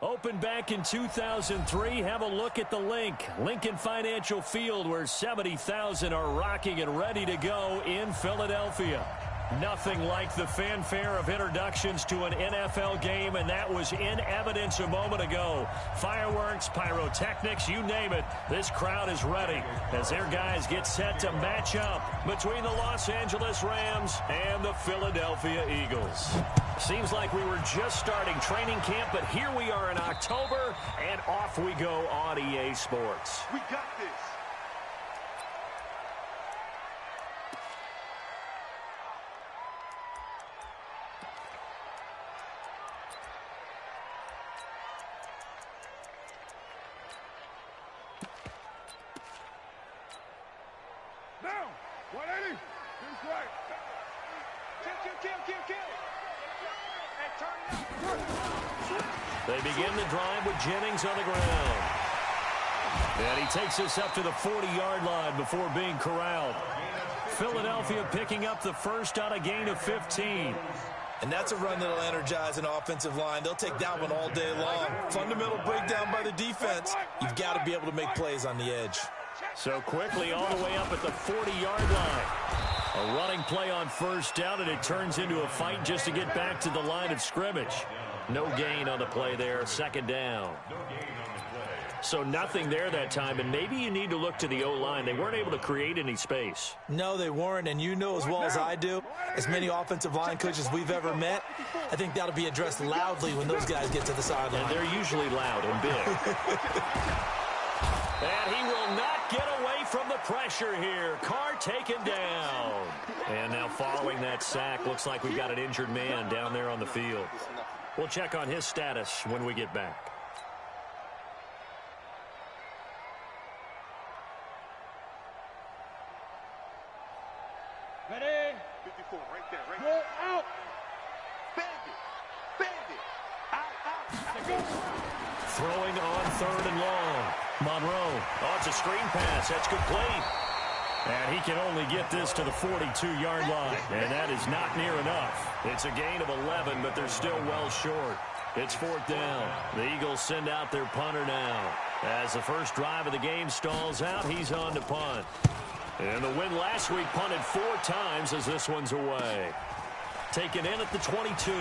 Opened back in 2003, have a look at the link. Lincoln Financial Field, where 70,000 are rocking and ready to go in Philadelphia. Nothing like the fanfare of introductions to an NFL game, and that was in evidence a moment ago. Fireworks, pyrotechnics, you name it. This crowd is ready as their guys get set to match up between the Los Angeles Rams and the Philadelphia Eagles. Seems like we were just starting training camp, but here we are in October, and off we go on EA Sports. We got this. Down. 180. He's right. Kill. And turn it up. They begin the drive with Jennings on the ground. And he takes us up to the 40-yard line before being corralled. Philadelphia picking up the first on a gain of 15. And that's a run that'll energize an offensive line. They'll take that one all day long. Fundamental breakdown by the defense. You've got to be able to make plays on the edge. So quickly all the way up at the 40-yard line. A running play on first down, and it turns into a fight just to get back to the line of scrimmage. No gain on the play there, second down. So nothing there that time, and maybe you need to look to the O-line. They weren't able to create any space. No, they weren't, and you know as well as I do, as many offensive line coaches we've ever met, I think that'll be addressed loudly when those guys get to the sideline. And they're usually loud and big. And he will not get away from the pressure here. Carr taken down. And now following that sack, looks like we've got an injured man down there on the field. We'll check on his status when we get back. Ready? 54, right there. Out. Bandit. Out. Throwing on third and long. Monroe. Oh, it's a screen pass. That's complete. And he can only get this to the 42-yard line. And that is not near enough. It's a gain of 11, but they're still well short. It's fourth down. The Eagles send out their punter now. As the first drive of the game stalls out, he's on to punt. And the win last week punted 4 times as this one's away. Taken in at the 22.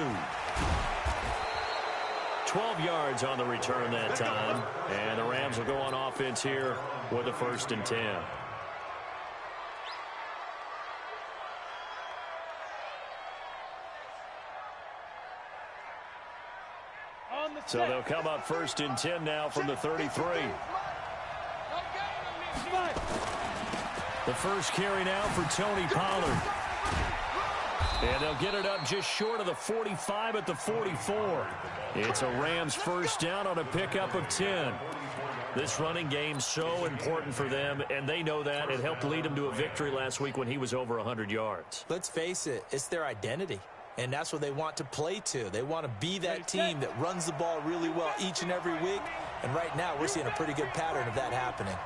12 yards on the return that time. And the Rams will go on offense here with a 1st and 10. So they'll come up 1st and 10 now from the 33. The first carry now for Tony Pollard. And they'll get it up just short of the 45 at the 44. It's a Rams first down on a pickup of 10. This running game's so important for them, and they know that. It helped lead them to a victory last week when he was over 100 yards. Let's face it, it's their identity. And that's what they want to play to. They want to be that team that runs the ball really well each and every week. And right now, we're seeing a pretty good pattern of that happening.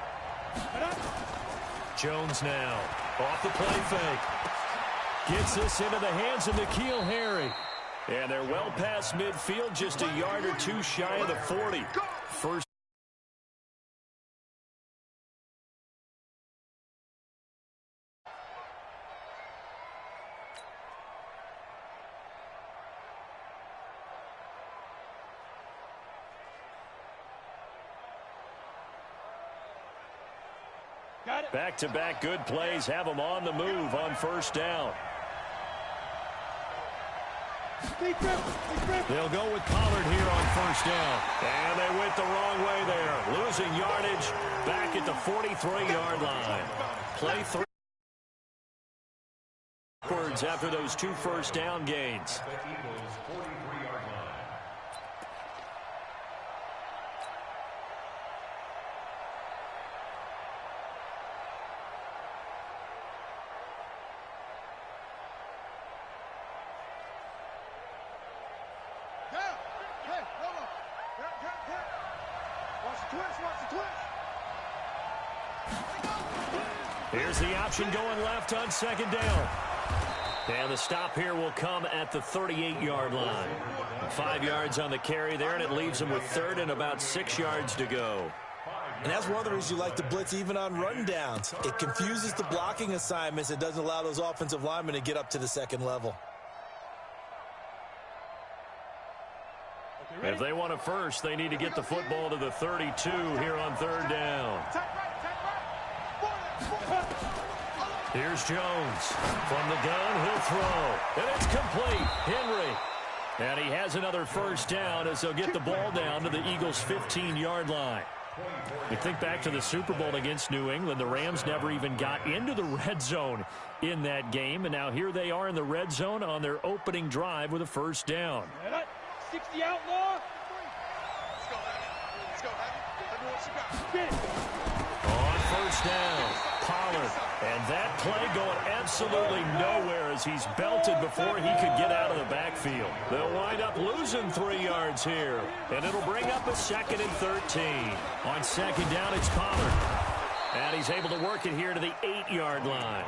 Jones now off the play fake. Gets this into the hands of N'Keal Harry. And they're well past midfield, just a yard or two shy of the 40. First. Back-to-back good plays have them on the move on first down. They'll go with Pollard here on first down. And they went the wrong way there. Losing yardage back at the 43-yard line. Play three backwards after those 2 first down gains. Here's the option going left on second down. And the stop here will come at the 38-yard line. 5 yards on the carry there, and it leaves them with third and about 6 yards to go. And that's one of the reasons you like to blitz even on rundowns. It confuses the blocking assignments. It doesn't allow those offensive linemen to get up to the second level. If they want a first, they need to get the football to the 32 here on third down. Here's Jones. From the gun, he'll throw. And it's complete. Henry. And he has another first down as they'll get the ball down to the Eagles' 15-yard line. You think back to the Super Bowl against New England, the Rams never even got into the red zone in that game, and now here they are in the red zone on their opening drive with a first down. 60 outlaw. Let's go, Heavy. Let's go, Heavy. Let me what you got. Get it. On first down, Pollard. And that play going absolutely nowhere as he's belted before he could get out of the backfield. They'll wind up losing 3 yards here, and it'll bring up a 2nd and 13. On second down, it's Pollard. And he's able to work it here to the 8-yard line.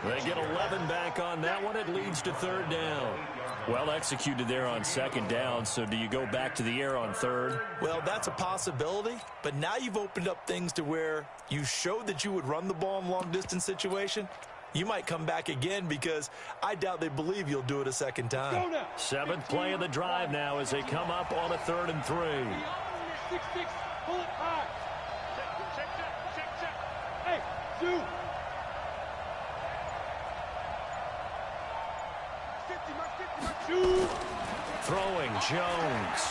They get 11 back on that one. It leads to third down. Well executed there on second down, so do you go back to the air on third? Well, that's a possibility, but now you've opened up things to where you showed that you would run the ball in a long-distance situation. You might come back again because I doubt they believe you'll do it a second time. 7th play of the drive now as they come up on a 3rd and 3. 6-6, pull it high. Check. Hey, shoot. 50, shoot. Throwing Jones.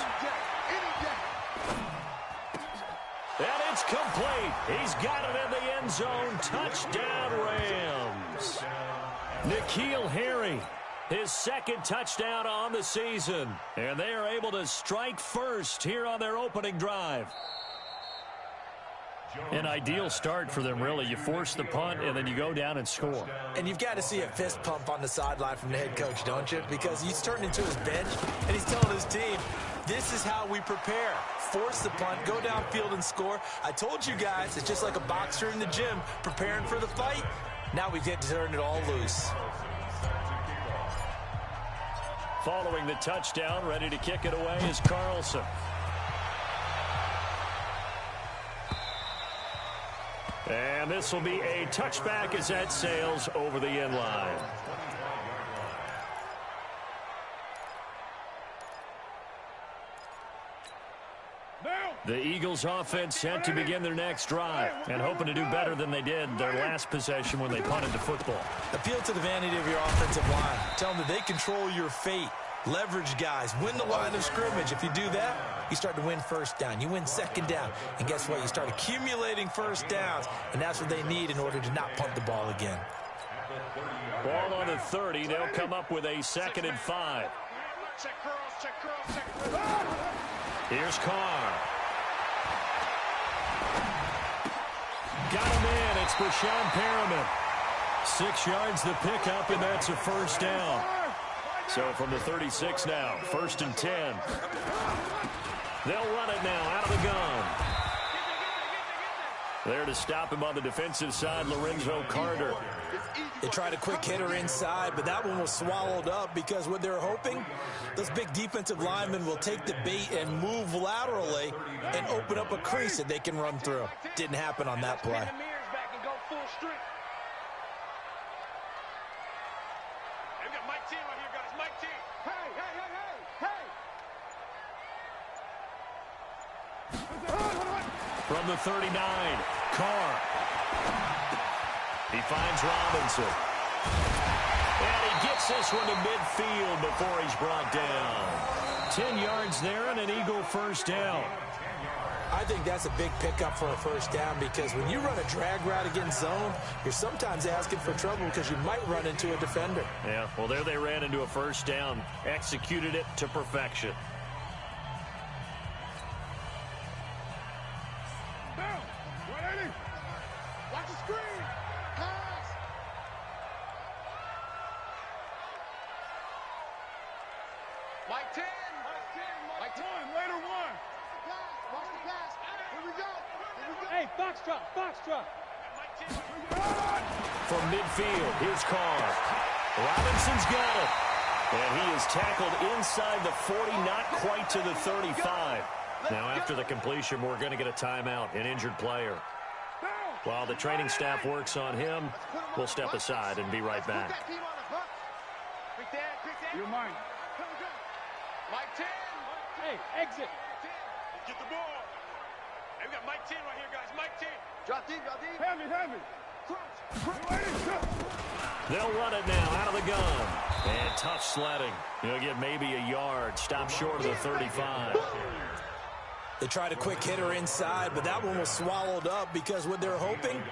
And it's complete. He's got it in the end zone. Touchdown, Rams. N'Keal Harry, his 2nd touchdown on the season. And they are able to strike first here on their opening drive. An ideal start for them, really. You force the punt, and then you go down and score. And you've got to see a fist pump on the sideline from the head coach, don't you? Because he's turning to his bench, and he's telling his team, this is how we prepare. Force the punt, go downfield and score. I told you guys, it's just like a boxer in the gym preparing for the fight. Now we get to turn it all loose. Following the touchdown, ready to kick it away is Carlson. And this will be a touchback as that sails over the end line. The Eagles offense set to begin their next drive and hoping to do better than they did their last possession when they punted the football. Appeal to the vanity of your offensive line. Tell them that they control your fate. Leverage guys. Win the line of scrimmage. If you do that, you start to win first down. You win second down. And guess what? You start accumulating first downs. And that's what they need in order to not punt the ball again. Ball on the 30. They'll come up with a 2nd and 5. Check curls. Here's Carr. Got him in. It's Brashon Perriman. 6 yards the pickup, and that's a first down. So from the 36 now, 1st and 10. They'll run it now out of the gun. There to stop him on the defensive side, Lorenzo Carter. They tried a quick hitter inside, but that one was swallowed up because what they're hoping, those big defensive linemen will take the bait and move laterally and open up a crease that they can run through. Didn't happen on that play. From the 39, Carr. He finds Robinson. And he gets this one to midfield before he's brought down. 10 yards there and an Eagle first down. I think that's a big pickup for a first down because when you run a drag route against zone, you're sometimes asking for trouble because you might run into a defender. Yeah, well, there they ran into a first down. Executed it to perfection. Watch the screen. Pass. Mike 10. Mike 10. Later one. Watch the pass. Here we go. Hey, foxtrot. From midfield, here's Carr. Robinson's got it. And he is tackled inside the 40, not quite to the 35. Now, after the completion, we're going to get a timeout, an injured player. While the training staff works on him, we'll step aside and be right back. You're mine. Mike 10. Hey, exit. Get the ball. Hey, we got Mike 10 right here, guys. Mike 10. Drop deep, drop deep. Heavy. They'll run it now out of the gun. And tough sledding. He'll get maybe a yard. Stop short of the 35. They tried a quick hitter inside, but that one was swallowed up because what they're hoping,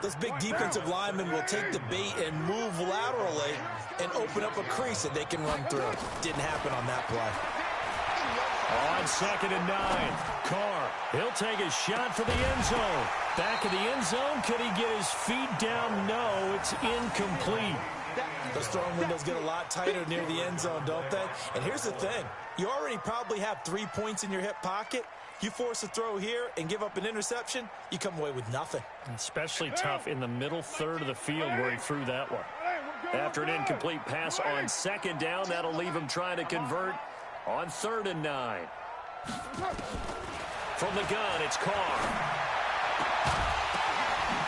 those big defensive linemen will take the bait and move laterally and open up a crease that they can run through. Didn't happen on that play. On 2nd and 9, Carr, he'll take a shot for the end zone. Back of the end zone, could he get his feet down? No, it's incomplete. Those throwing windows get a lot tighter near the end zone, don't they? And here's the thing. You already probably have 3 points in your hip pocket. You force a throw here and give up an interception, you come away with nothing. Especially tough in the middle third of the field where he threw that one. After an incomplete pass on 2nd down, that'll leave him trying to convert on 3rd and 9. From the gun, it's Carr.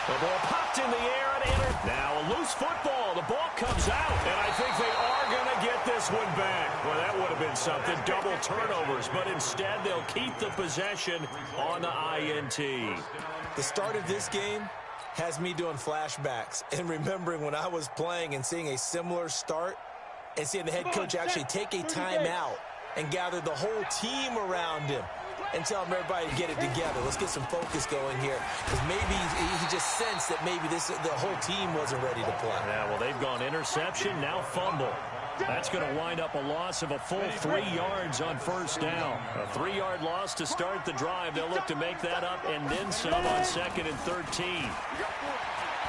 The ball popped in the air and entered. Now a loose football. The ball comes out, and I think they are going to get this one back. Well, that would have been something. Double turnovers, but instead they'll keep the possession on the INT. The start of this game has me doing flashbacks and remembering when I was playing and seeing a similar start and seeing the head coach actually take a timeout and gather the whole team around him and tell him everybody to get it together. Let's get some focus going here, because maybe he just sensed that maybe the whole team wasn't ready to play. Yeah, well, they've gone interception, now fumble. That's going to wind up a loss of a full 3 yards on 1st down. A 3-yard loss to start the drive. They'll look to make that up and then some on 2nd and 13.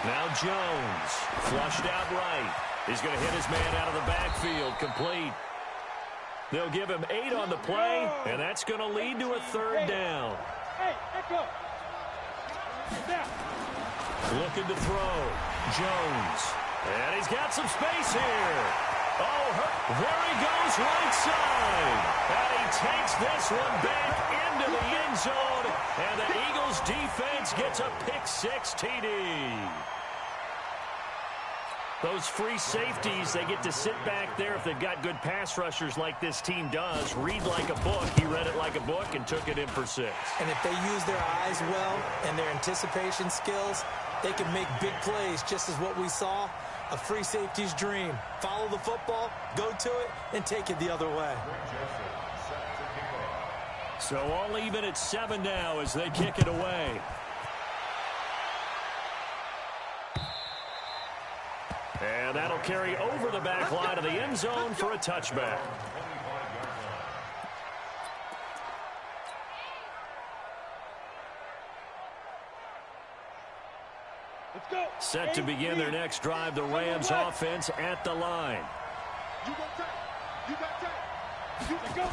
Now Jones, flushed out right. He's going to hit his man out of the backfield, complete. They'll give him 8 on the play, and that's going to lead to a 3rd down. Hey, echo. Looking to throw. Jones. And he's got some space here. Oh, there he goes right side. And he takes this one back into the end zone. And the Eagles defense gets a pick-6 TD. Those free safeties, they get to sit back there if they've got good pass rushers like this team does. Read like a book. He read it like a book and took it in for 6. And if they use their eyes well and their anticipation skills, they can make big plays, just as what we saw, a free safety's dream. Follow the football, go to it, and take it the other way. So all even at 7 now as they kick it away. And that'll carry over the back line of the end zone for a touchback. Let's go. Set to begin their next drive, the Rams offense at the line. You got time. You got time. Let's go.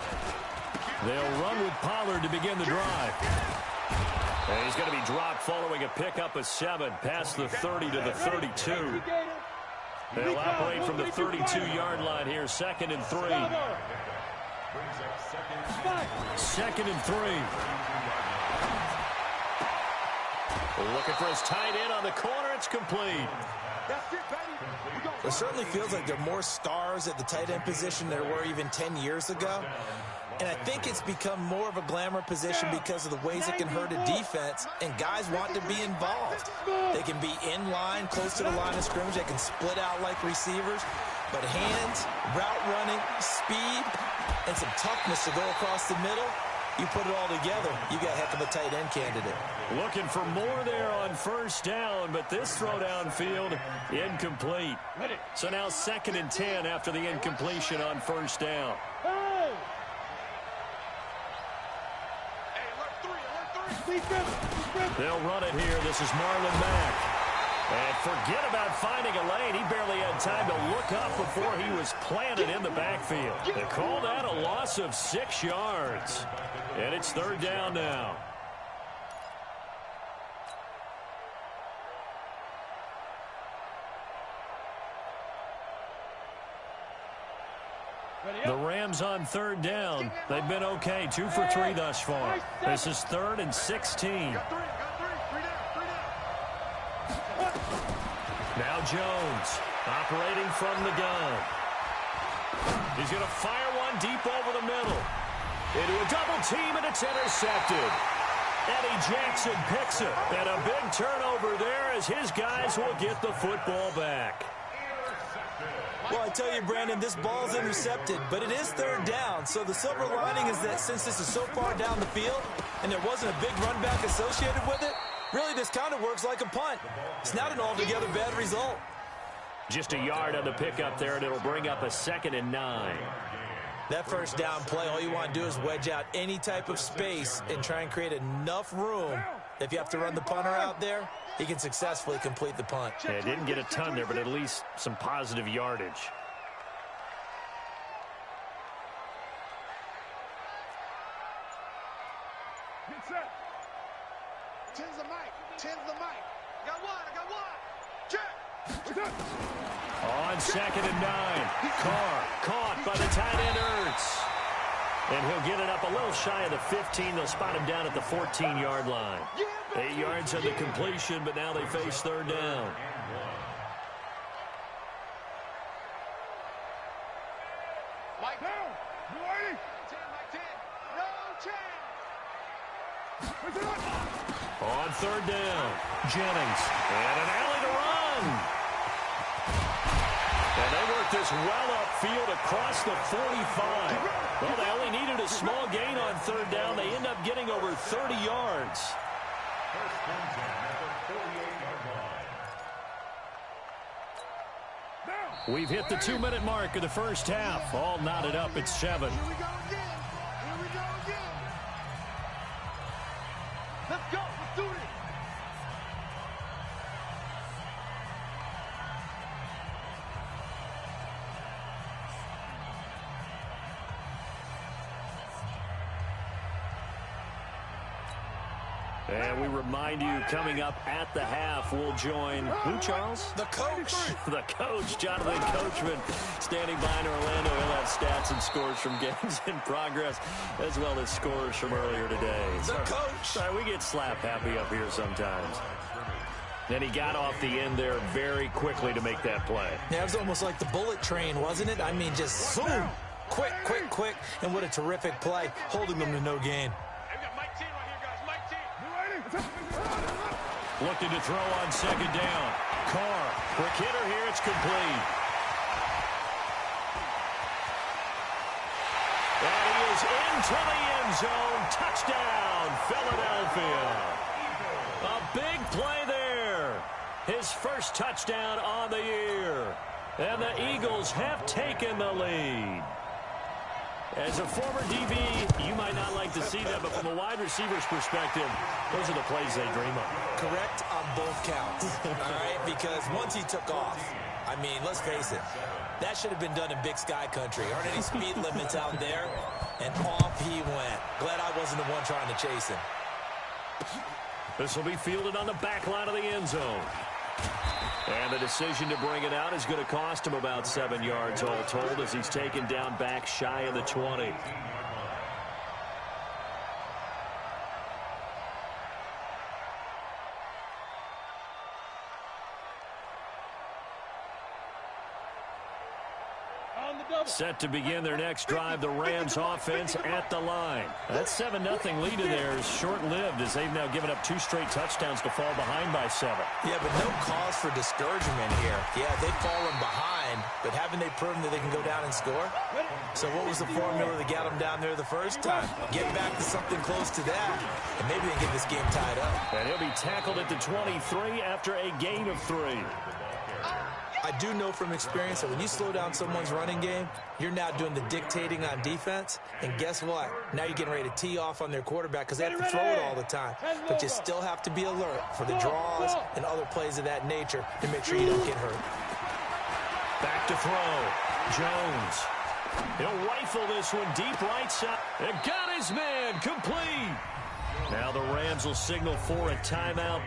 They'll run with Pollard to begin the drive. And he's going to be dropped following a pickup of 7 past the 30 to the 32. They'll operate from the 32-yard line here, 2nd and 3. 2nd and 3. Looking for his tight end on the corner. It's complete. It certainly feels like there are more stars at the tight end position than there were even 10 years ago. And I think it's become more of a glamour position because of the ways it can hurt a defense, and guys want to be involved. They can be in line, close to the line of scrimmage. They can split out like receivers. But hands, route running, speed, and some toughness to go across the middle, you put it all together, you got a heck of a tight end candidate. Looking for more there on 1st down, but this throw downfield, incomplete. So now 2nd and 10 after the incompletion on 1st down. They'll run it here. This is Marlon Mack. And forget about finding a lane. He barely had time to look up before he was planted in the backfield. They call that a loss of 6 yards. And it's 3rd down now. The Rams on third down. They've been okay, 2 for 3 thus far. This is 3rd and 16. Now Jones, operating from the gun. He's going to fire one deep over the middle. Into a double team, and it's intercepted. Eddie Jackson picks it. And a big turnover there as his guys will get the football back. Well, I tell you, Brandon, this ball's intercepted, but it is 3rd down. So the silver lining is that since this is so far down the field and there wasn't a big run back associated with it, really this kind of works like a punt. It's not an altogether bad result. Just a yard on the pickup there, and it'll bring up a 2nd and 9. That first down play, all you want to do is wedge out any type of space and try and create enough room. If you have to run the punter out there, he can successfully complete the punt. Yeah, didn't get a ton there, but at least some positive yardage. Get set. 10's the mic. 10's the mic. Got one. I got one. Check. On 2nd and 9. Carr caught by the tight end Ertz. And he'll get it up a little shy of the 15. They'll spot him down at the 14-yard line. 8 yards on the completion, but now they face 3rd down. Mike down. You ready? 10, Mike 10. No chance. On 3rd down, Jennings. And an alley to run. And they work this well upfield across the 45. Well, they only needed a small gain on 3rd down. They end up getting over 30 yards. We've hit the 2-minute mark of the first half. All knotted up at 7. Here we go again. Here we go again. Let's go. Let's do this. And we remind you, coming up at the half, we'll join who, Charles? The coach. The coach, Jonathan Coachman, standing by in Orlando. He'll have stats and scores from games in progress, as well as scores from earlier today. The coach. Sorry, we get slap happy up here sometimes. And he got off the end there very quickly to make that play. Yeah, it was almost like the bullet train, wasn't it? I mean, just zoom. Quick, quick, quick. And what a terrific play, holding them to no gain. Looking to throw on 2nd down. Carr, quick hitter here, it's complete. And he is into the end zone. Touchdown, Philadelphia. A big play there. His first touchdown on the year. And the Eagles have taken the lead. As a former DB, you might not like to see that, but from a wide receiver's perspective, those are the plays they dream of. Correct on both counts, all right? Because once he took off, I mean, let's face it, that should have been done in Big Sky Country. Aren't any speed limits out there? And off he went. Glad I wasn't the one trying to chase him. This will be fielded on the back line of the end zone. And the decision to bring it out is going to cost him about 7 yards all told as he's taken down back shy of the 20. Set to begin their next drive, the Rams offense at the line. That 7-0 lead in there is short-lived as they've now given up 2 straight touchdowns to fall behind by 7. Yeah, but no cause for discouragement here. Yeah, they've fallen behind, but haven't they proven that they can go down and score? So what was the formula that got them down there the first time? Get back to something close to that, and maybe they can get this game tied up. And he'll be tackled at the 23 after a gain of 3. I do know from experience that when you slow down someone's running game, you're now doing the dictating on defense. And guess what? Now you're getting ready to tee off on their quarterback because they have to throw it all the time. But you still have to be alert for the draws and other plays of that nature to make sure you don't get hurt. Back to throw. Jones. He'll rifle this one deep right side. And got his man complete. Now the Rams will signal for a timeout.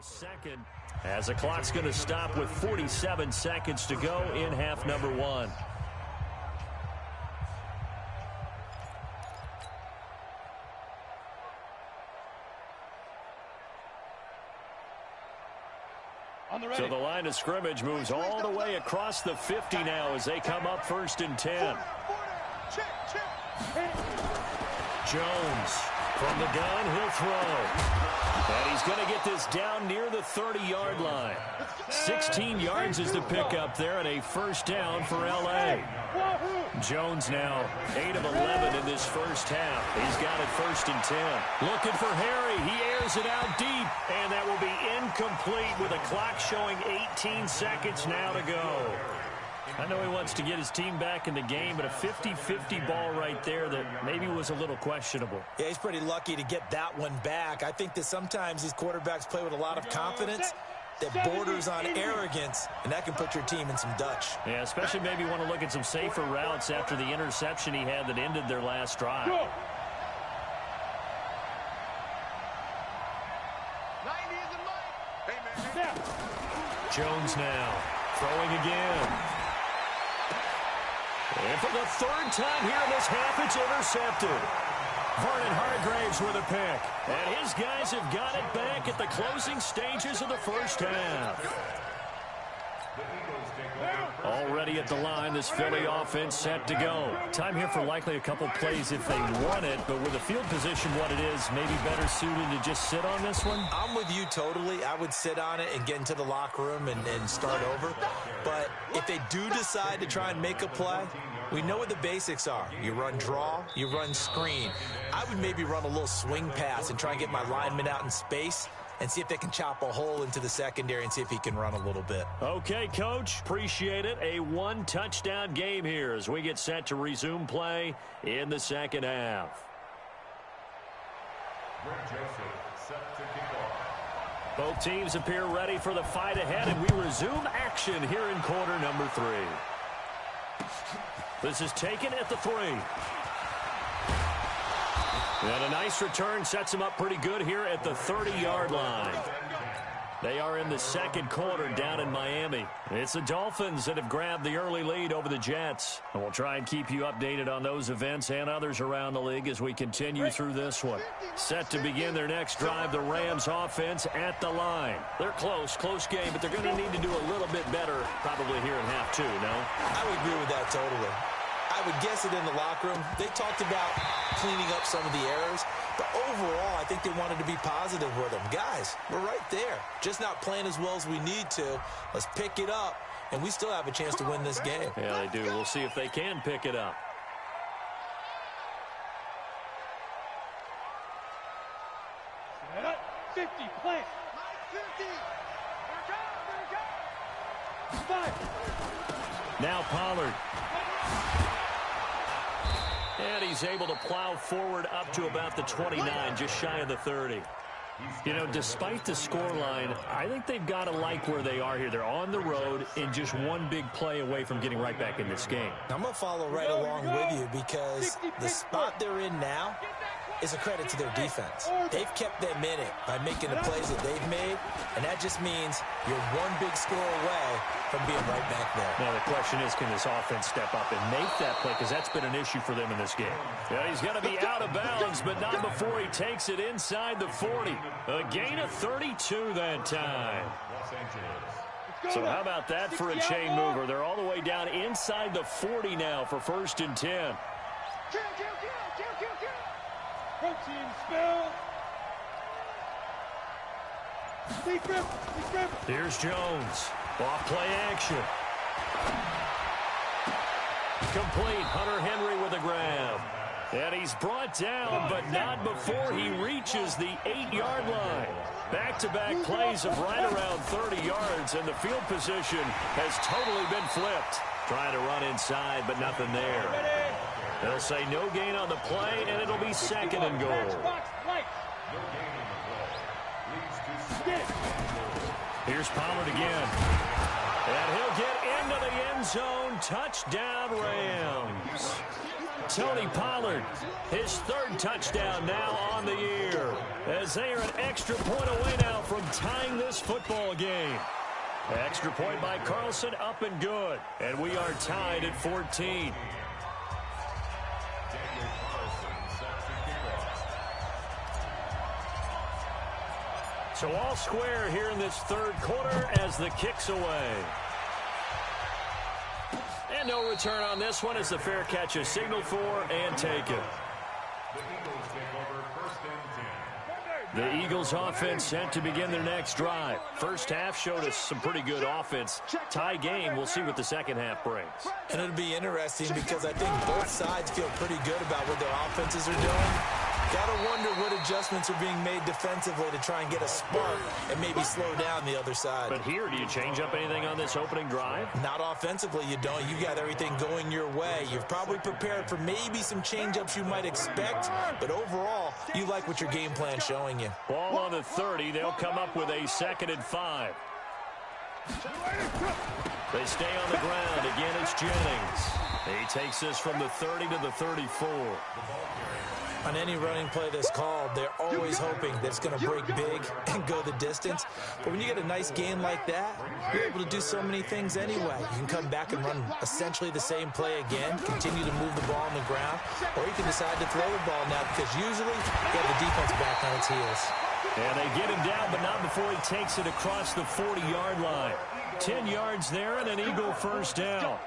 second, as the clock's going to stop with 47 seconds to go in half number one. So the line of scrimmage moves all the way across the 50 now as they come up 1st and 10. Jones from the gun, he'll throw. And he's going to get this down near the 30-yard line. 16 yards is the pickup there and a first down for L.A. Jones now 8 of 11 in this first half. He's got it 1st and 10. Looking for Harry. He airs it out deep. And that will be incomplete with a clock showing 18 seconds now to go. I know he wants to get his team back in the game, but a 50-50 ball right there that maybe was a little questionable. Yeah, he's pretty lucky to get that one back. I think that sometimes these quarterbacks play with a lot of confidence that borders on arrogance, and that can put your team in some Dutch. Yeah, especially maybe want to look at some safer routes after the interception he had that ended their last drive. Go. 90 is a mic. Hey, man. Jones now throwing again. And for the 3rd time here in this half, it's intercepted. Vernon Hargreaves with a pick. And his guys have got it back at the closing stages of the first half. Already at the line, this Philly offense set to go. Time here for likely a couple plays if they want it, but with the field position what it is, maybe better suited to just sit on this one? I'm with you totally. I would sit on it and get into the locker room and start over. But if they do decide to try and make a play, we know what the basics are. You run draw, you run screen. I would maybe run a little swing pass and try and get my lineman out in space and see if they can chop a hole into the secondary and see if he can run a little bit. Okay, Coach. Appreciate it. A one-touchdown game here as we get set to resume play in the second half. Both teams appear ready for the fight ahead, and we resume action here in quarter number 3. This is taken at the 3. And a nice return sets him up pretty good here at the 30-yard line. They are in the second quarter down in Miami. It's the Dolphins that have grabbed the early lead over the Jets. And we'll try and keep you updated on those events and others around the league as we continue through this one. Set to begin their next drive, the Rams offense at the line. They're close game, but they're going to need to do a little bit better probably here in half 2, no? I would agree with that totally. I would guess it in the locker room. They talked about cleaning up some of the errors, but overall, I think they wanted to be positive with them. Guys, we're right there. Just not playing as well as we need to. Let's pick it up, and we still have a chance to win this game. Yeah, they do. We'll see if they can pick it up. Set up. 50, plant. 50. There it goes. Now Pollard. And he's able to plow forward up to about the 29, just shy of the 30. You know, despite the scoreline, I think they've got to like where they are here. They're on the road and just one big play away from getting right back in this game. I'm going to follow right along with you because the spot they're in now is a credit to their defense. They've kept them in it by making the plays that they've made, and that just means you're one big score away from being right back there. Now, the question is, can this offense step up and make that play? Because that's been an issue for them in this game. Yeah, he's going to be out of bounds, but not before he takes it inside the 40. A gain of 32 that time. So how about that for a chain mover? They're all the way down inside the 40 now for 1st and 10. Protein spill. Here's Jones. Off play action. Complete. Hunter Henry with a grab. And he's brought down, but not before he reaches the 8-yard line. Back-to-back plays of right around 30 yards, and the field position has totally been flipped. Trying to run inside, but nothing there. They'll say no gain on the play, and it'll be 2nd and goal. Here's Pollard again. And he'll get into the end zone. Touchdown, Rams. Tony Pollard, his third touchdown now on the year, as they are an extra point away now from tying this football game. Extra point by Carlson, up and good. And we are tied at 14. So all square here in this third quarter as the kick's away. And no return on this one as the fair catch is signaled for and taken. The Eagles offense set to begin their next drive. First half showed us some pretty good offense. Tie game, we'll see what the second half brings. And it'll be interesting because I think both sides feel pretty good about what their offenses are doing. Gotta wonder what adjustments are being made defensively to try and get a spark and maybe slow down the other side. But here, do you change up anything on this opening drive? Not offensively, you don't. You got everything going your way. You've probably prepared for maybe some change-ups you might expect, but overall, you like what your game plan's showing you. Ball on the 30. They'll come up with a 2nd and 5. They stay on the ground. Again, it's Jennings. He takes this from the 30 to the 34. On any running play that's called, they're always hoping that it's going to break big and go the distance. But when you get a nice game like that, you're able to do so many things anyway. You can come back and run essentially the same play again, continue to move the ball on the ground, or you can decide to throw the ball now because usually you have the defense back on its heels. And they get him down, but not before he takes it across the 40-yard line. 10 yards there and an Eagle first down.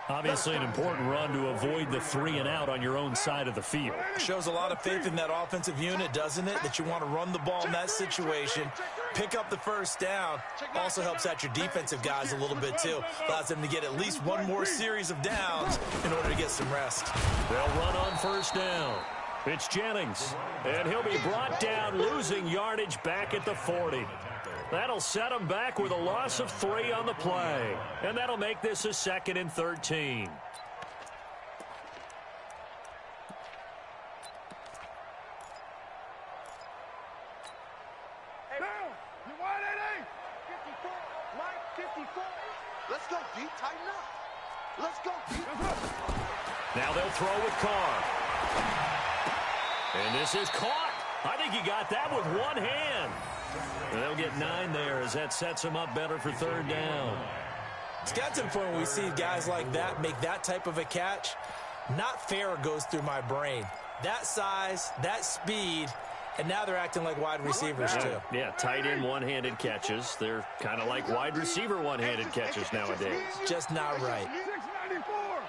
Obviously an important run to avoid the 3-and-out on your own side of the field. Shows a lot of faith in that offensive unit, doesn't it? That you want to run the ball in that situation, pick up the first down. Also helps out your defensive guys a little bit, too. Allows them to get at least one more series of downs in order to get some rest. They'll run on first down. It's Jennings, and he'll be brought down, losing yardage back at the 40. That'll set him back with a loss of 3 on the play. And that'll make this a 2nd and 13. Hey, you wide, 88? 54, Mike, 54. Let's go, D. Tighten up. Let's go, D. Now they'll throw with Carr. And this is caught. I think he got that with one hand. And they'll get 9 there as that sets them up better for 3rd down. It's got to the point when we see guys like that make that type of a catch. Not fair goes through my brain. That size, that speed, and now they're acting like wide receivers too. Yeah, tight end one-handed catches. They're kind of like wide receiver one-handed catches nowadays. Just not right. 694.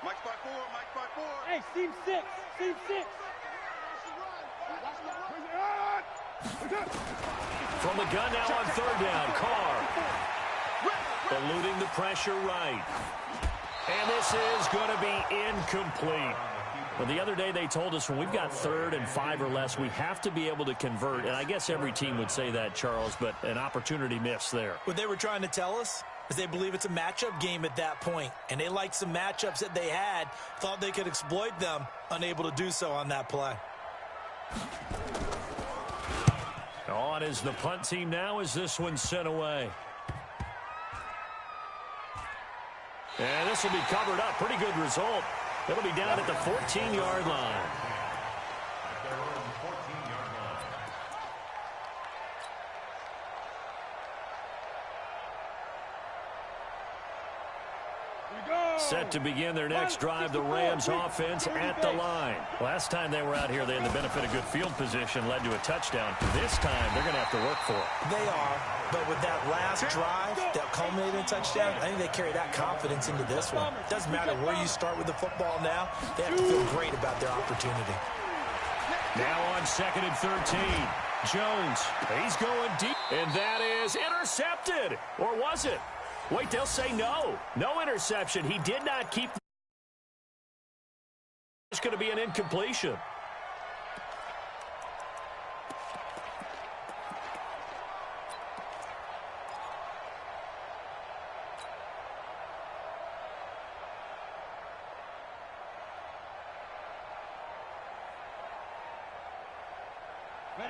Mike by 4, Mike by 4. Hey, Steve 6, Steve 6. From the gun now on 3rd down, Carr eluding the pressure right. And this is going to be incomplete. Well, the other day they told us when we've got 3rd and 5 or less, we have to be able to convert. And I guess every team would say that, Charles, but an opportunity missed there. What they were trying to tell us is they believe it's a matchup game at that point. And they liked some matchups that they had, thought they could exploit them, unable to do so on that play. On is the punt team now as this one's sent away. And this will be covered up. Pretty good result. It'll be down at the 14-yard line. Set to begin their next drive, the Rams offense at the line. Last time they were out here, they had the benefit of good field position, led to a touchdown. This time, they're going to have to work for it. They are, but with that last drive that culminated in a touchdown, I think they carry that confidence into this one. Doesn't matter where you start with the football now, they have to feel great about their opportunity. Now on 2nd and 13. Jones, he's going deep, and that is intercepted. Or was it? Wait, they'll say no. No interception. He did not keep. It's going to be an incompletion.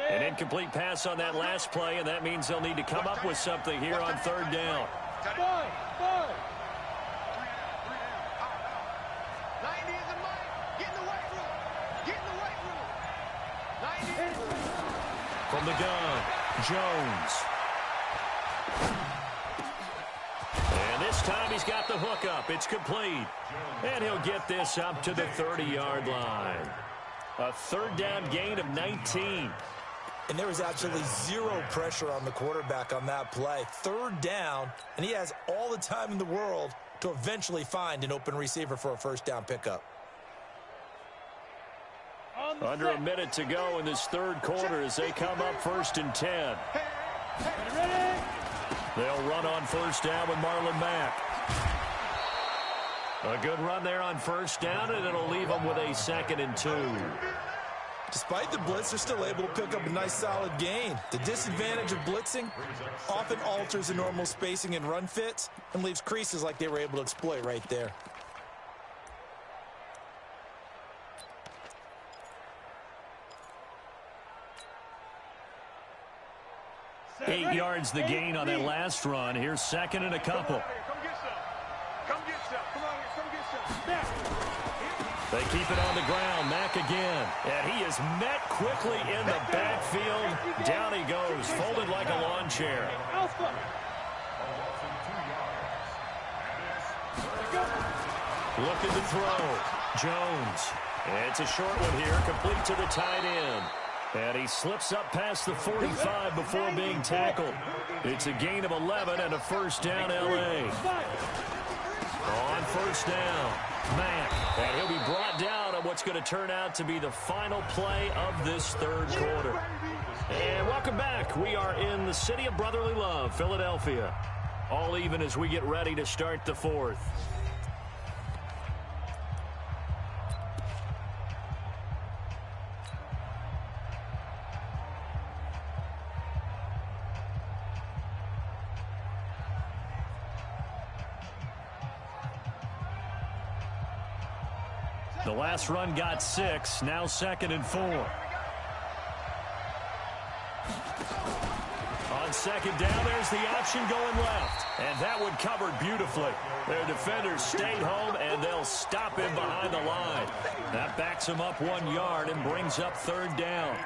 An incomplete pass on that last play, and that means they'll need to come up with something here on 3rd down. 90 is the From the gun, Jones. And this time he's got the hook up. It's complete. And he'll get this up to the 30-yard line. A third down gain of 19. And there was absolutely zero pressure on the quarterback on that play. Third down, and he has all the time in the world to eventually find an open receiver for a first down pickup. Under a minute to go in this third quarter as they come up 1st and 10. They'll run on first down with Marlon Mack. A good run there on first down, and it'll leave them with a 2nd and 2. Despite the blitz, they're still able to pick up a nice solid gain. The disadvantage of blitzing often alters the normal spacing and run fits and leaves creases like they were able to exploit right there. 8 yards the gain on that last run. Here's 2nd and a couple. Come get some. Come on here. Come get some. They keep it on the ground. Mack again. And he is met quickly in the backfield. Down he goes, folded like a lawn chair. Looking to throw. Jones. It's a short one here, complete to the tight end. And he slips up past the 45 before being tackled. It's a gain of 11 and a first down L.A. On first down, Mack. And he'll be brought down on what's going to turn out to be the final play of this third quarter. And welcome back. We are in the city of brotherly love, Philadelphia. All even as we get ready to start the fourth. The last run got 6, now 2nd and 4. On second down, there's the option going left. And that one covered beautifully. Their defenders stayed home, and they'll stop him behind the line. That backs him up 1 yard and brings up third down.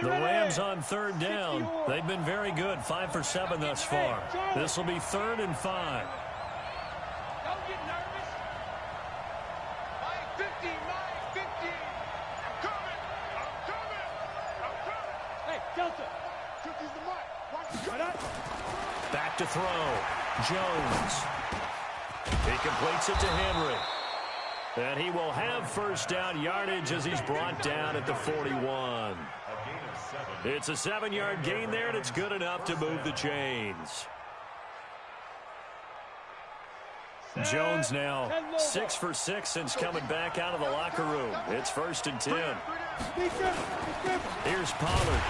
The Rams on third down. They've been very good, 5 for 7 thus far. This will be 3rd and 5. Don't get nervous. Mike 50, Mike 50. I'm coming. Hey, Delta. 50's the mic. Watch the cut. Back to throw. Jones. He completes it to Henry. And he will have first down yardage as he's brought down at the 41. It's a 7-yard gain there, and it's good enough to move the chains. Jones now 6 for 6 since coming back out of the locker room. It's 1st and 10. Here's Pollard.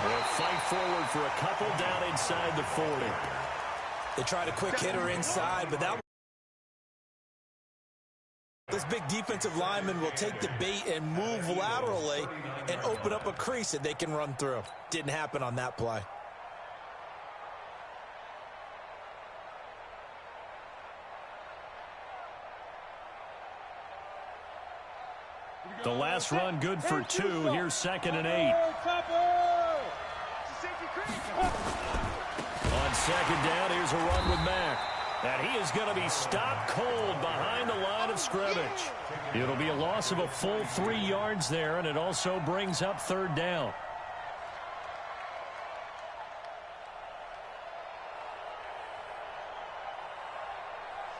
They'll fight forward for a couple down inside the 40. They tried a quick hitter inside, but that this big defensive lineman will take the bait and move laterally and open up a crease that they can run through. Didn't happen on that play. The last run good for 2. Here's 2nd and 8. On second down, here's a run with Mack. And he is going to be stopped cold behind the line of scrimmage. It'll be a loss of a full 3 yards there, and it also brings up third down.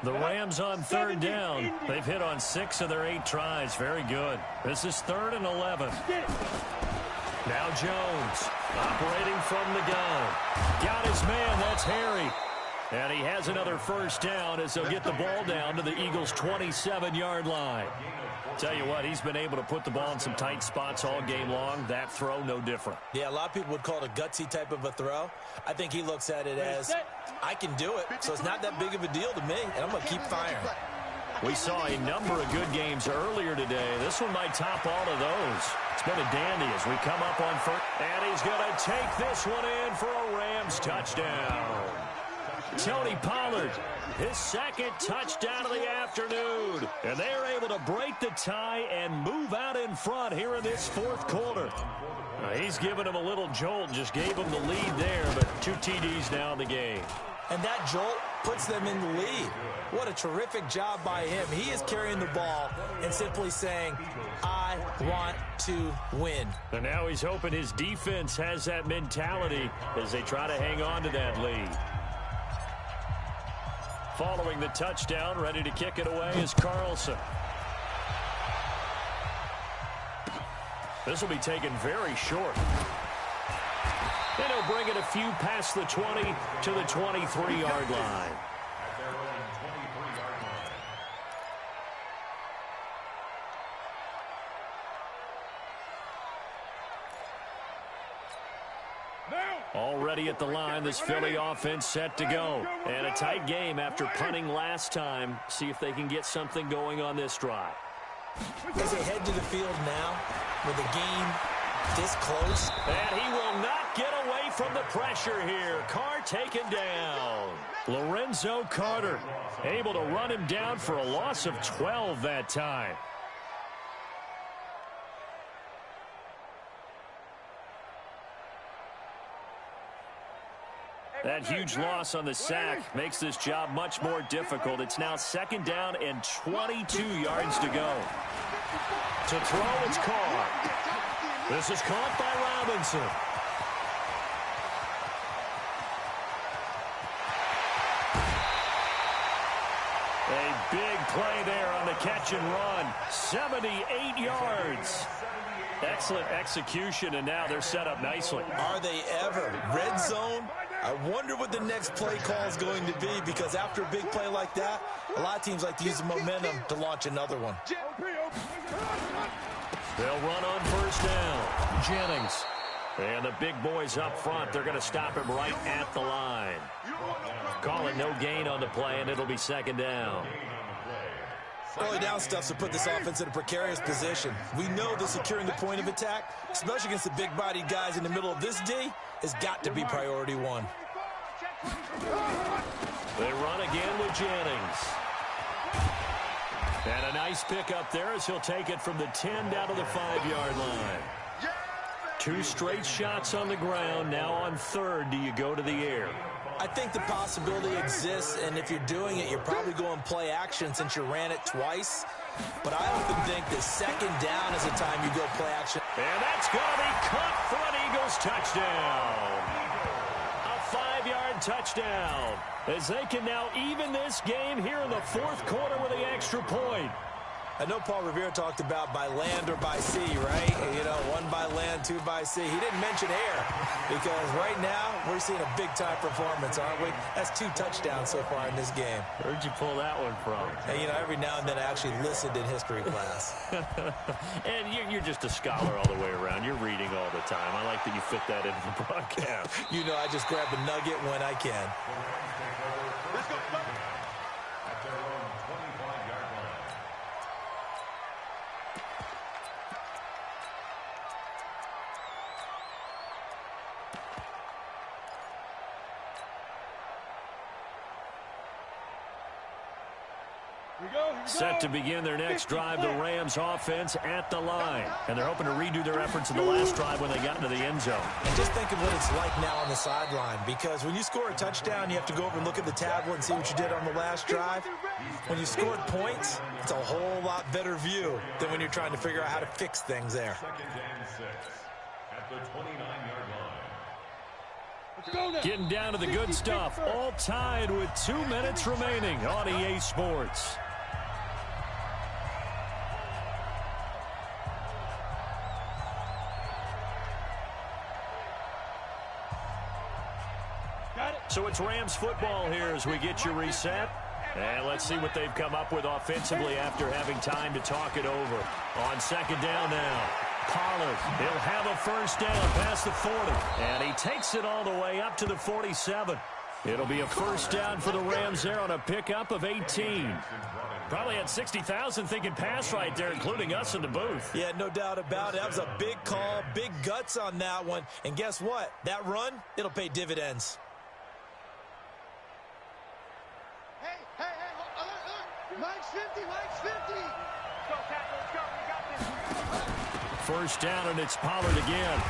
The Rams on third down. They've hit on 6 of their 8 tries. Very good. This is 3rd and 11. Now Jones operating from the gun. Got his man. That's Harry. And he has another first down as they'll get the ball down to the Eagles' 27-yard line. Tell you what, he's been able to put the ball in some tight spots all game long. That throw, no different. Yeah, a lot of people would call it a gutsy type of a throw. I think he looks at it as, I can do it, so it's not that big of a deal to me, and I'm going to keep firing. We saw a number of good games earlier today. This one might top all of those. It's been a dandy as we come up on first. And he's going to take this one in for a Rams touchdown. Tony Pollard, his second touchdown of the afternoon. And they're able to break the tie and move out in front here in this fourth quarter. He's given him a little jolt, just gave him the lead there, but 2 TDs now in the game. And that jolt puts them in the lead. What a terrific job by him. He is carrying the ball and simply saying, I want to win. And now he's hoping his defense has that mentality as they try to hang on to that lead. Following the touchdown, ready to kick it away is Carlson. This will be taken very short. And he'll bring it a few past the 20 to the 23-yard line. Already at the line, this Philly offense set to go. And a tight game after punting last time. See if they can get something going on this drive. As they head to the field now with a game this close. And he will not get away from the pressure here. Carr taken down. Lorenzo Carter able to run him down for a loss of 12 that time. That huge loss on the sack makes this job much more difficult. It's now 2nd down and 22 yards to go. To throw, it's Carr. This is caught by Robinson. A big play there on the catch and run. 78 yards. Excellent execution, and now they're set up nicely. Are they ever? Red zone? I wonder what the next play call is going to be, because after a big play like that, a lot of teams like to use the momentum to launch another one. They'll run on 1st down. Jennings. And the big boys up front, they're going to stop him right at the line. Call it no gain on the play, and it'll be 2nd down. Early down stuff to put this offense in a precarious position. We know that securing the point of attack, especially against the big-bodied guys in the middle of this D, has got to be priority 1. They run again with Jennings. And a nice pickup there as he'll take it from the 10 down to the 5-yard line. 2 straight shots on the ground. Now on 3rd, do you go to the air? I think the possibility exists, and if you're doing it, you're probably going play action since you ran it twice. But I often think that 2nd down is the time you go play action. And that's going to be caught for an Eagles touchdown. A 5-yard touchdown as they can now even this game here in the 4th quarter with the extra point. I know Paul Revere talked about by land or by sea, right? You know, 1 by land, 2 by sea. He didn't mention air because right now we're seeing a big-time performance, aren't we? That's 2 touchdowns so far in this game. Where'd you pull that one from? And, you know, every now and then I actually listened in history class. And you're just a scholar all the way around. You're reading all the time. I like that you fit that into the broadcast. You know, I just grab a nugget when I can. Let's go. Set to begin their next drive, the Rams offense at the line. And they're hoping to redo their efforts in the last drive when they got into the end zone. And just think of what it's like now on the sideline, because when you score a touchdown, you have to go over and look at the tablet and see what you did on the last drive. When you scored points, it's a whole lot better view than when you're trying to figure out how to fix things there. 2nd and 6 at the 29-yard line. Getting down to the good stuff. All tied with 2 minutes remaining on EA Sports. So it's Rams football here as we get you reset. And let's see what they've come up with offensively after having time to talk it over. On 2nd down now. Pollard, he'll have a 1st down past the 40. And he takes it all the way up to the 47. It'll be a first down for the Rams there on a pickup of 18. Probably had 60,000 thinking pass right there, including us in the booth. Yeah, no doubt about it. That was a big call, big guts on that one. And guess what? That run, it'll pay dividends. Hey, look. Mike's 50, Mike's 50. Let's go, tackle, let's go. We got this. First down, and it's Pollard again.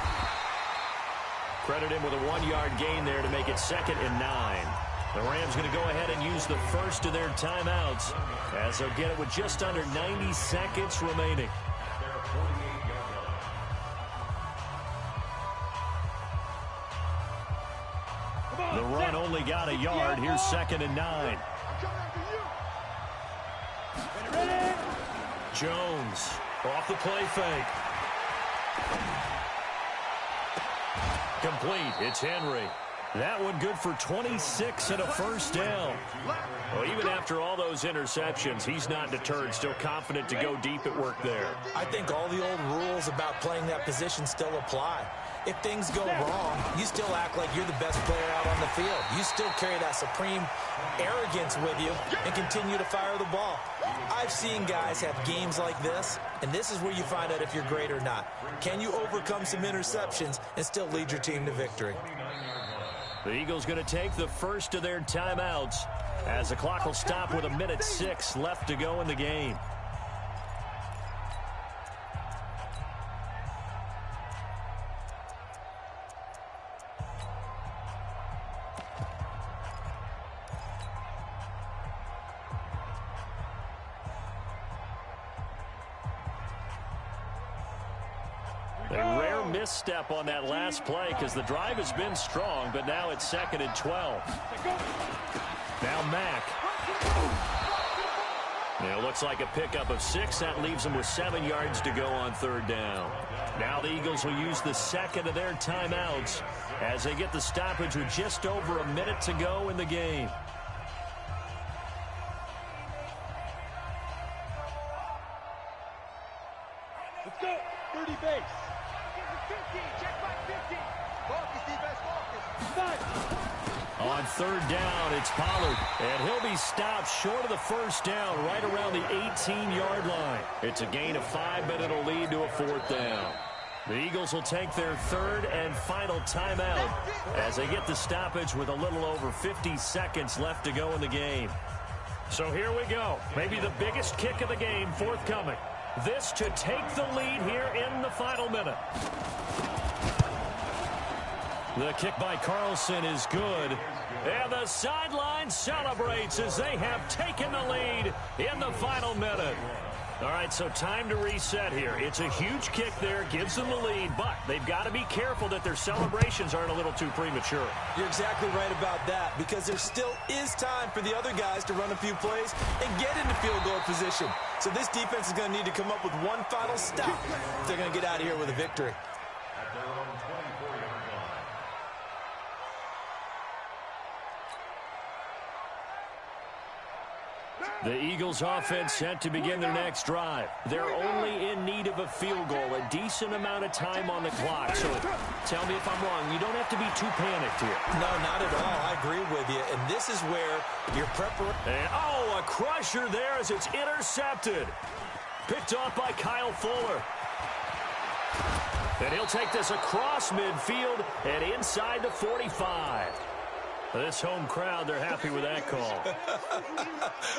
Credit him with a 1-yard gain there to make it 2nd and 9. The Rams going to go ahead and use the first of their timeouts as they'll get it with just under 90 seconds remaining. The run only got a yard. Here's 2nd and 9. Jones off the play fake. Complete. It's Henry. That one good for 26 and a first down. Well, even after all those interceptions, he's not deterred, still confident to go deep at work there. I think all the old rules about playing that position still apply. If things go wrong, you still act like you're the best player out on the field. You still carry that supreme arrogance with you and continue to fire the ball. I've seen guys have games like this, and this is where you find out if you're great or not. Can you overcome some interceptions and still lead your team to victory? The Eagles going to take the first of their timeouts as the clock will stop with 1:06 left to go in the game. A rare misstep on that last play because the drive has been strong, but now it's 2nd and 12. Now Mack. It looks like a pickup of 6. That leaves them with 7 yards to go on 3rd down. Now the Eagles will use the second of their timeouts as they get the stoppage with just over 1 minute to go in the game. Let's go. 30 base. 50, check back 50. Focus, defense, focus. Back. On 3rd down, it's Pollard, and he'll be stopped short of the first down right around the 18-yard line. It's a gain of 5, but it'll lead to a 4th down. The Eagles will take their 3rd and final timeout as they get the stoppage with a little over 50 seconds left to go in the game. So here we go. Maybe the biggest kick of the game forthcoming. This to take the lead here in the final minute. The kick by Carlson is good. And the sideline celebrates as they have taken the lead in the final minute. All right, so time to reset here. It's a huge kick there, gives them the lead, but they've got to be careful that their celebrations aren't a little too premature. You're exactly right about that, because there still is time for the other guys to run a few plays and get into field goal position. So this defense is going to need to come up with one final stop if they're going to get out of here with a victory. At their own 24-yard line. The Eagles offense set to begin their next drive. They're only in need of a field goal, a decent amount of time on the clock. So tell me if I'm wrong. You don't have to be too panicked here. No, not at all. I agree with you. And this is where your preparation... Oh, a crusher there as it's intercepted. Picked off by Kyle Fuller. And he'll take this across midfield and inside the 45. This home crowd, they're happy with that call.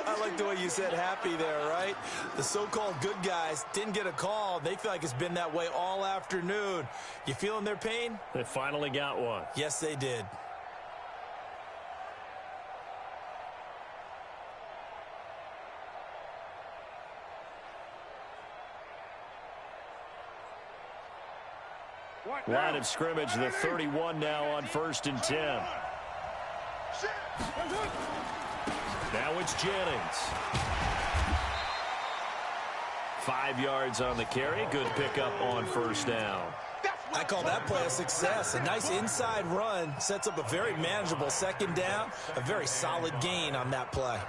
I like the way you said happy there, right? The so-called good guys didn't get a call. They feel like it's been that way all afternoon. You feeling their pain? They finally got one. Yes, they did. Line of scrimmage, the 31 now on 1st and 10. Now it's Jennings. 5 yards on the carry. Good pickup on 1st down. I call that play a success. A nice inside run sets up a very manageable 2nd down. A very solid gain on that play.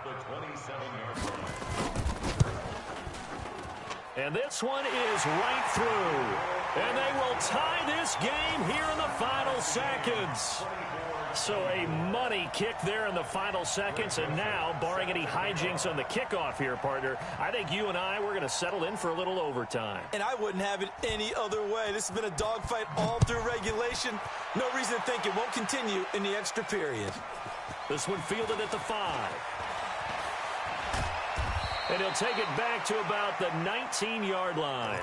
And this one is right through. And they will tie this game here in the final seconds. So a money kick there in the final seconds. And now, barring any hijinks on the kickoff here, partner, I think you and I, we're going to settle in for a little overtime. And I wouldn't have it any other way. This has been a dogfight all through regulation. No reason to think it won't continue in the extra period. This one fielded at the 5. And he'll take it back to about the 19-yard line.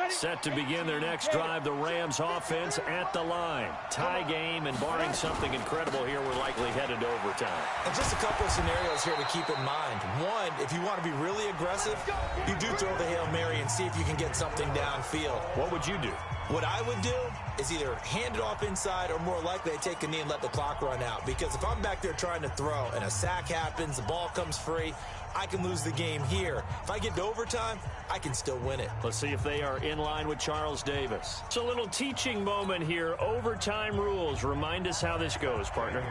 Set to begin their next drive, the Rams offense at the line. Tie game, and barring something incredible here, we're likely headed to overtime. And just a couple of scenarios here to keep in mind. One, if you want to be really aggressive, you do throw the Hail Mary and see if you can get something downfield. What would you do? What I would do is either hand it off inside or more likely I take a knee and let the clock run out. Because if I'm back there trying to throw and a sack happens, the ball comes free, I can lose the game here. If I get to overtime, I can still win it. Let's see if they are in line with Charles Davis. It's a little teaching moment here. Overtime rules. Remind us how this goes, partner.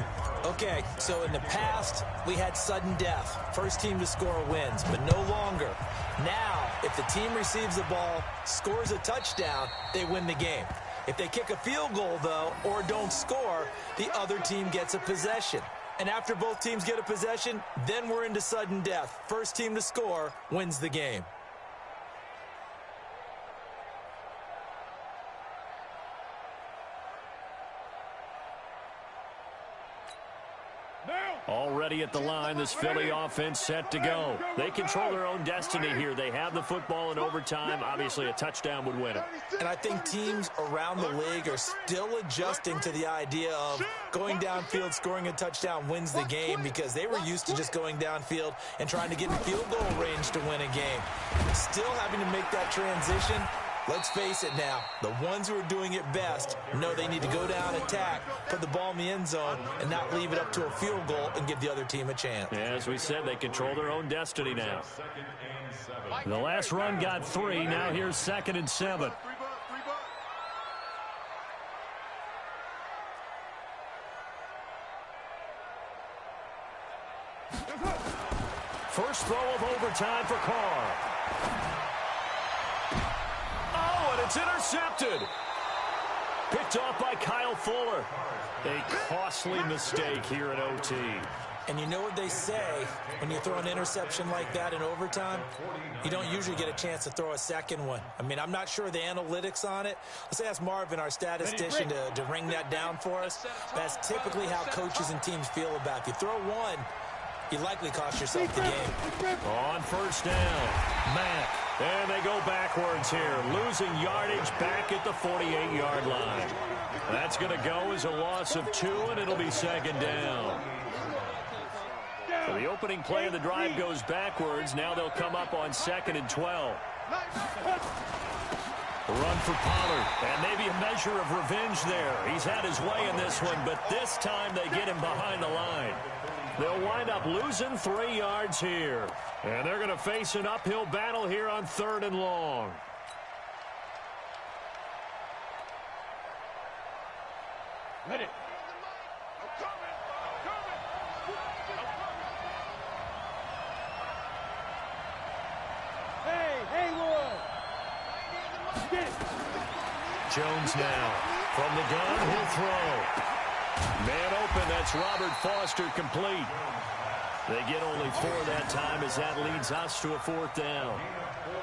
Okay, so in the past, we had sudden death. First team to score wins, but no longer. Now, if the team receives the ball, scores a touchdown, they win the game. If they kick a field goal, though, or don't score, the other team gets a possession. And after both teams get a possession, then we're into sudden death. First team to score wins the game. Already at the line, this Philly offense set to go. They control their own destiny here. They have the football in overtime. Obviously, a touchdown would win it. And I think teams around the league are still adjusting to the idea of going downfield, scoring a touchdown wins the game, because they were used to just going downfield and trying to get in field goal range to win a game. Still having to make that transition. Let's face it now, the ones who are doing it best know they need to go down, attack, put the ball in the end zone, and not leave it up to a field goal and give the other team a chance. Yeah, as we said, they control their own destiny now. The last run got 3. Now here's 2nd and 7. First throw of overtime for Carr. It's intercepted. Picked off by Kyle Fuller. A costly mistake here in OT. And you know what they say, when you throw an interception like that in overtime, you don't usually get a chance to throw a second one. I mean, I'm not sure the analytics on it. Let's ask Marvin, our statistician, to ring that down for us. That's typically how coaches and teams feel about it. If you throw one, you likely cost yourself the game. On first down, Mack. And they go backwards here, losing yardage back at the 48-yard line. That's going to go as a loss of 2, and it'll be 2nd down. So the opening play of the drive goes backwards. Now they'll come up on 2nd and 12. The run for Pollard, and maybe a measure of revenge there. He's had his way in this one, but this time they get him behind the line. They'll wind up losing 3 yards here. And they're going to face an uphill battle here on 3rd and long. Ready. Hey, Lord. Jones now. From the gun, he'll throw. Man open, that's Robert Foster, complete. They get only 4 that time as that leads us to a 4th down.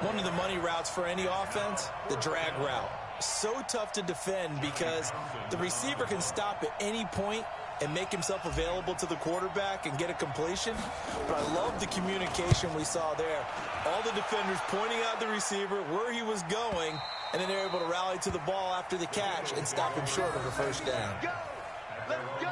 One of the money routes for any offense, the drag route. So tough to defend because the receiver can stop at any point and make himself available to the quarterback and get a completion. But I love the communication we saw there. All the defenders pointing out the receiver, where he was going, and then they're able to rally to the ball after the catch and stop him short of a first down. Let's go.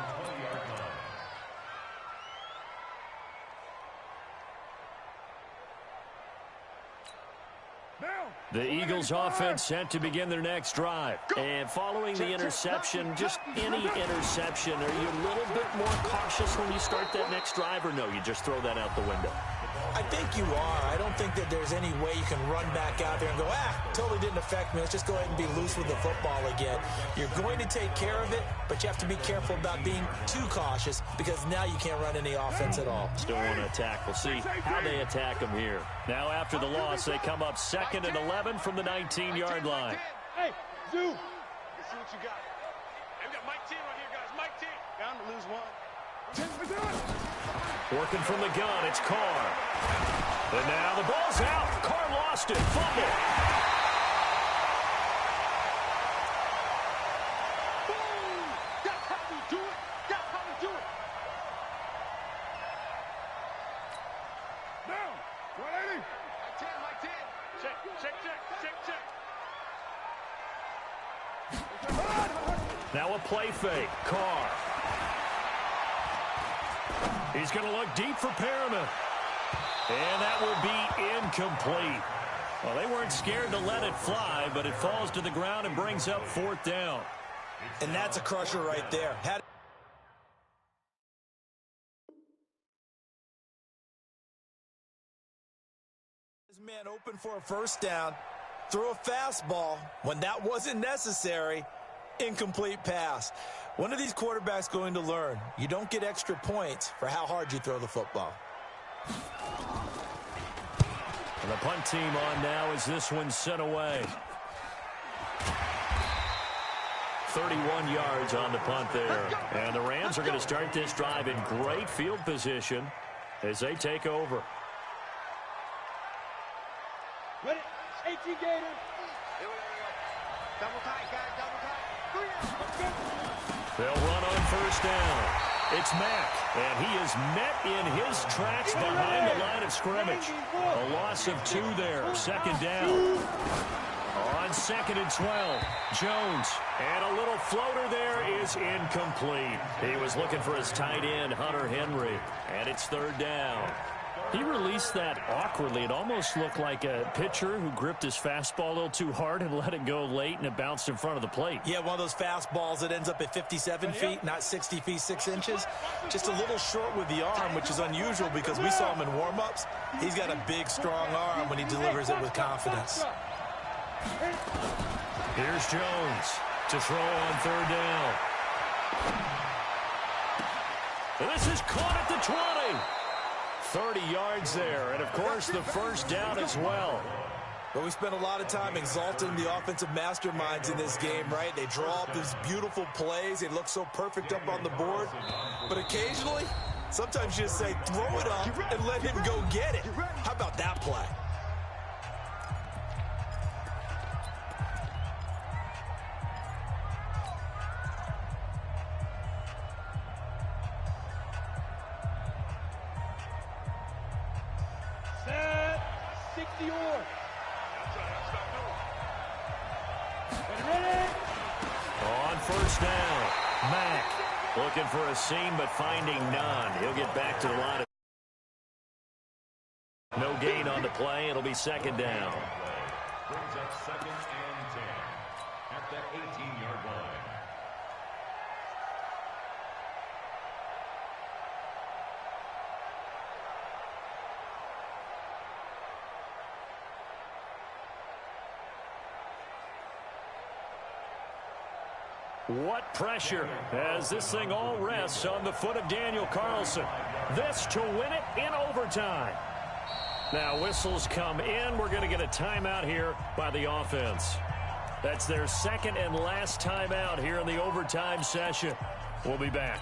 The Eagles offense set to begin their next drive. And following the interception, just any interception, are you a little bit more cautious when you start that next drive, or no, you just throw that out the window? I think you are. I don't think that there's there's any way you can run back out there and go, totally didn't affect me. Let's just go ahead and be loose with the football again. You're going to take care of it, but you have to be careful about being too cautious because now you can't run any offense at all. Still want to attack. We'll see how they attack him here. Now after the loss, they come up 2nd and 11 from the 19-yard line. Hey, Zoo. Let's see what you got. Hey, we got Mike 10 right here, guys. Mike 10. Bound to lose one. Working from the gun, it's Carr. And now the ball's out. Carr lost it. Fumble. Boom! That's how we do it. That's how we do it. Down. 180. Mike 10, Mike 10. Check, check, check, check, check. Now a play fake. Carr. He's going to look deep for Perriman. And that will be incomplete. Well, they weren't scared to let it fly, but it falls to the ground and brings up 4th down. And that's a crusher right there. His man open for a first down. Throw a fastball when that wasn't necessary. Incomplete pass. One of these quarterbacks going to learn. You don't get extra points for how hard you throw the football. And the punt team on now as this one's sent away. 31 yards on the punt there. And the Rams are going to start this drive in great field position as they take over. Ready? 18 Gator. Double tight, guys. Double tight. 3 out. They'll run on first down. It's Mack, and he is met in his tracks behind the line of scrimmage. A loss of 2 there, 2nd down. On 2nd and 12, Jones, and a little floater there is incomplete. He was looking for his tight end, Hunter Henry, and it's 3rd down. He released that awkwardly. It almost looked like a pitcher who gripped his fastball a little too hard and let it go late, and it bounced in front of the plate. Yeah, one of those fastballs that ends up at 57 feet, not 60 feet, 6 inches. Just a little short with the arm, which is unusual because we saw him in warm-ups. He's got a big, strong arm when he delivers it with confidence. Here's Jones to throw on 3rd down. And this is caught at the 20. 30 yards there, and of course the first down as well. But we spent a lot of time exalting the offensive masterminds in this game, right? They draw up these beautiful plays. They look so perfect up on the board. But occasionally, sometimes you just say, throw it up and let him go get it. How about that play? Looking for a seam, but finding none. He'll get back to the line. No gain on the play. It'll be 2nd down. Brings up 2nd and 10 at that 18-yard line. What pressure as this thing all rests on the foot of Daniel Carlson. This to win it in overtime. Now whistles come in. We're going to get a timeout here by the offense. That's their 2nd and last timeout here in the overtime session. We'll be back.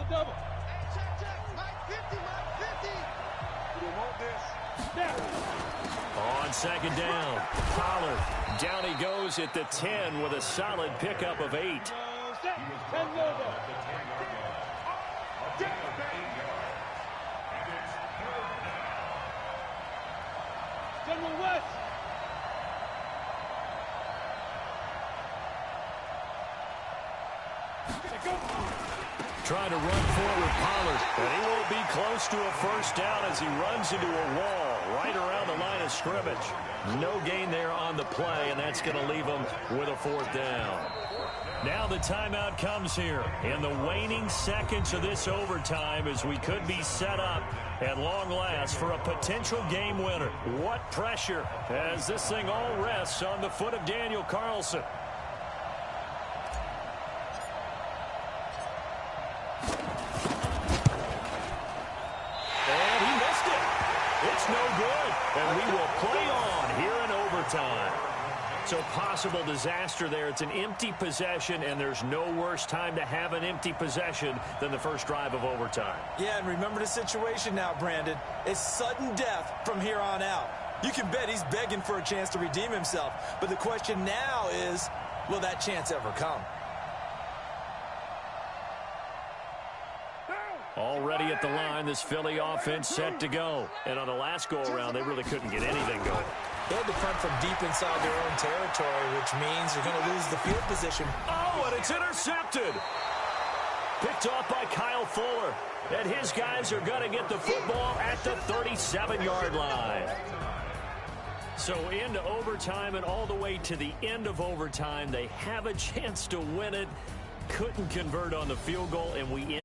Double. Hey, check. Mike 50, Mike 50. We want this. On 2nd down, Pollard. Down he goes at the 10 with a solid pickup of 8. 10 over. General West. Trying to run forward, Pollard, and he won't be close to a first down as he runs into a wall. right around the line of scrimmage. No gain there on the play, and that's going to leave them with a 4th down. Now the timeout comes here in the waning seconds of this overtime as we could be set up at long last for a potential game winner. What pressure as this thing all rests on the foot of Daniel Carlson. And he missed it. It's no good. And we will play on here in overtime. So possible disaster there. It's an empty possession, and there's no worse time to have an empty possession than the first drive of overtime. Yeah, and remember the situation now, Brandon. It's sudden death from here on out. You can bet he's begging for a chance to redeem himself. But the question now is, will that chance ever come? Already at the line, this Philly offense set to go. And on the last go-around, they really couldn't get anything going. They had to punt from deep inside their own territory, which means they're going to lose the field position. Oh, and it's intercepted. Picked off by Kyle Fuller. And his guys are going to get the football at the 37-yard line. So into overtime and all the way to the end of overtime, they have a chance to win it. Couldn't convert on the field goal, and we